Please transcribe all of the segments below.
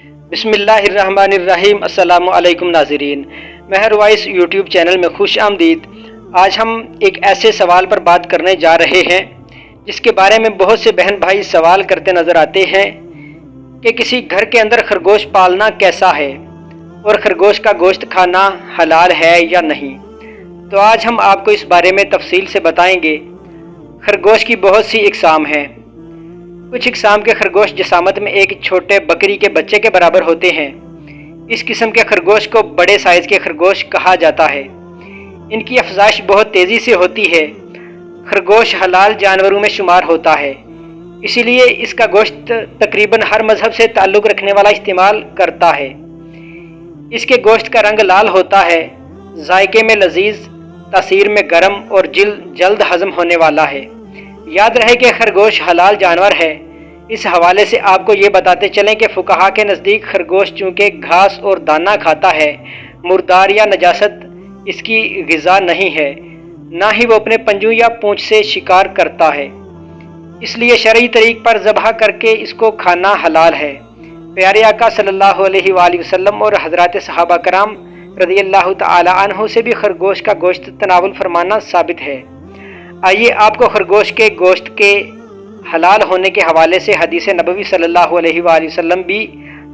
بسم اللہ الرحمن الرحیم۔ السلام علیکم ناظرین، مہر وائس یوٹیوب چینل میں خوش آمدید۔ آج ہم ایک ایسے سوال پر بات کرنے جا رہے ہیں جس کے بارے میں بہت سے بہن بھائی سوال کرتے نظر آتے ہیں کہ کسی گھر کے اندر خرگوش پالنا کیسا ہے اور خرگوش کا گوشت کھانا حلال ہے یا نہیں۔ تو آج ہم آپ کو اس بارے میں تفصیل سے بتائیں گے۔ خرگوش کی بہت سی اقسام ہیں۔ کچھ اقسام کے خرگوش جسامت میں ایک چھوٹے بکری کے بچے کے برابر ہوتے ہیں۔ اس قسم کے خرگوش کو بڑے سائز کے خرگوش کہا جاتا ہے۔ ان کی افزائش بہت تیزی سے ہوتی ہے۔ خرگوش حلال جانوروں میں شمار ہوتا ہے، اسی لیے اس کا گوشت تقریباً ہر مذہب سے تعلق رکھنے والا استعمال کرتا ہے۔ اس کے گوشت کا رنگ لال ہوتا ہے، ذائقے میں لذیذ، تاثیر میں گرم اور جلد ہضم ہونے والا ہے۔ یاد رہے کہ خرگوش حلال جانور ہے۔ اس حوالے سے آپ کو یہ بتاتے چلیں کہ فقہا کے نزدیک خرگوش چونکہ گھاس اور دانہ کھاتا ہے، مردار یا نجاست اس کی غذا نہیں ہے، نہ ہی وہ اپنے پنجوں یا پونچھ سے شکار کرتا ہے، اس لیے شرعی طریق پر ذبح کر کے اس کو کھانا حلال ہے۔ پیارے آقا صلی اللہ علیہ وآلہ وسلم اور حضرات صحابہ کرام رضی اللہ تعالی عنہ سے بھی خرگوش کا گوشت تناول فرمانا ثابت ہے۔ آئیے آپ کو خرگوش کے گوشت کے حلال ہونے کے حوالے سے حدیث نبوی صلی اللہ علیہ وآلہ وسلم بھی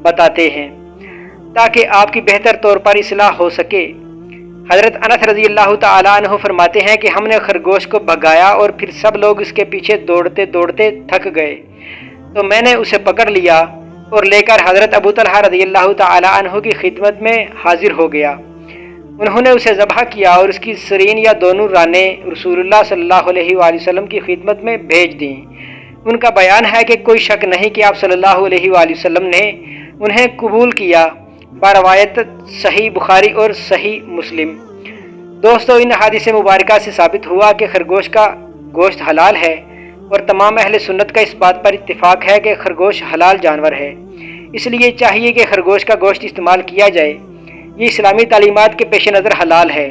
بتاتے ہیں تاکہ آپ کی بہتر طور پر اصلاح ہو سکے۔ حضرت انس رضی اللہ تعالی عنہ فرماتے ہیں کہ ہم نے خرگوش کو بھگایا اور پھر سب لوگ اس کے پیچھے دوڑتے دوڑتے تھک گئے تو میں نے اسے پکڑ لیا اور لے کر حضرت ابو طلحہ رضی اللہ تعالی عنہ کی خدمت میں حاضر ہو گیا۔ انہوں نے اسے ذبح کیا اور اس کی سرین یا دونوں رانیں رسول اللہ صلی اللہ علیہ وآلہ وسلم کی خدمت میں بھیج دیں۔ ان کا بیان ہے کہ کوئی شک نہیں کہ آپ صلی اللہ علیہ وآلہ وسلم نے انہیں قبول کیا، بروایت صحیح بخاری اور صحیح مسلم۔ دوستو، ان حدیث مبارکہ سے ثابت ہوا کہ خرگوش کا گوشت حلال ہے اور تمام اہل سنت کا اس بات پر اتفاق ہے کہ خرگوش حلال جانور ہے، اس لیے چاہیے کہ خرگوش کا گوشت استعمال کیا جائے۔ یہ اسلامی تعلیمات کے پیش نظر حلال ہے،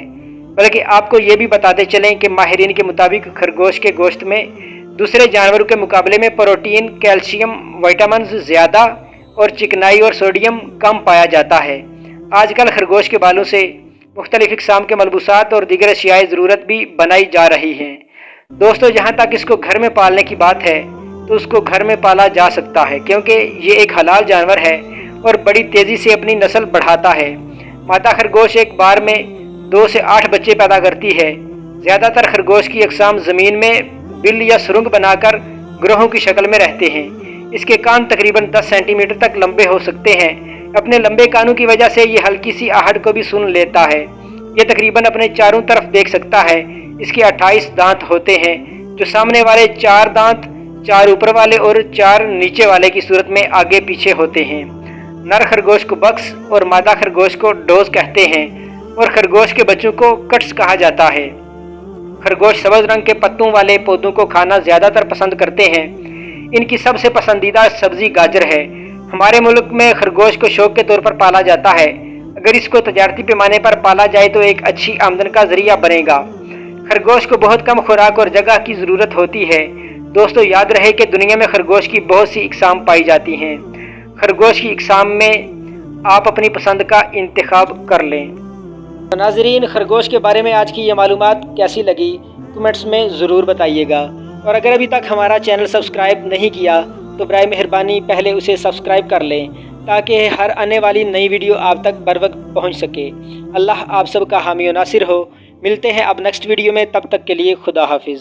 بلکہ آپ کو یہ بھی بتاتے چلیں کہ ماہرین کے مطابق خرگوش کے گوشت میں دوسرے جانوروں کے مقابلے میں پروٹین، کیلشیم، وٹامنز زیادہ اور چکنائی اور سوڈیم کم پایا جاتا ہے۔ آج کل خرگوش کے بالوں سے مختلف اقسام کے ملبوسات اور دیگر اشیاء ضرورت بھی بنائی جا رہی ہیں۔ دوستو، جہاں تک اس کو گھر میں پالنے کی بات ہے تو اس کو گھر میں پالا جا سکتا ہے، کیونکہ یہ ایک حلال جانور ہے اور بڑی تیزی سے اپنی نسل بڑھاتا ہے۔ مادہ خرگوش ایک بار میں 2 سے 8 بچے پیدا کرتی ہے۔ زیادہ تر خرگوش کی اقسام زمین میں بل یا سرنگ بنا کر گروہوں کی شکل میں رہتے ہیں۔ اس کے کان تقریباً 10 سینٹی میٹر تک لمبے ہو سکتے ہیں۔ اپنے لمبے کانوں کی وجہ سے یہ ہلکی سی آہٹ کو بھی سن لیتا ہے۔ یہ تقریباً اپنے چاروں طرف دیکھ سکتا ہے۔ اس کے 28 دانت ہوتے ہیں، جو سامنے والے 4 دانت، 4 اوپر والے اور 4 نیچے والے کی صورت میں آگے پیچھے ہوتے ہیں۔ نر خرگوش کو بکس اور مادہ خرگوش کو ڈوز کہتے ہیں اور خرگوش کے بچوں کو کٹس کہا جاتا ہے۔ خرگوش سبز رنگ کے پتوں والے پودوں کو کھانا زیادہ تر پسند کرتے ہیں۔ ان کی سب سے پسندیدہ سبزی گاجر ہے۔ ہمارے ملک میں خرگوش کو شوق کے طور پر پالا جاتا ہے۔ اگر اس کو تجارتی پیمانے پر پالا جائے تو ایک اچھی آمدن کا ذریعہ بنے گا۔ خرگوش کو بہت کم خوراک اور جگہ کی ضرورت ہوتی ہے۔ دوستو، یاد رہے کہ دنیا میں خرگوش کی بہت سی اقسام پائی جاتی ہیں۔ خرگوش کی اقسام میں آپ اپنی پسند کا انتخاب کر لیں۔ ناظرین، خرگوش کے بارے میں آج کی یہ معلومات کیسی لگی کمنٹس میں ضرور بتائیے گا، اور اگر ابھی تک ہمارا چینل سبسکرائب نہیں کیا تو برائے مہربانی پہلے اسے سبسکرائب کر لیں تاکہ ہر آنے والی نئی ویڈیو آپ تک بروقت پہنچ سکے۔ اللہ آپ سب کا حامی و ناصر ہو۔ ملتے ہیں اب نیکسٹ ویڈیو میں، تب تک کے لیے خدا حافظ۔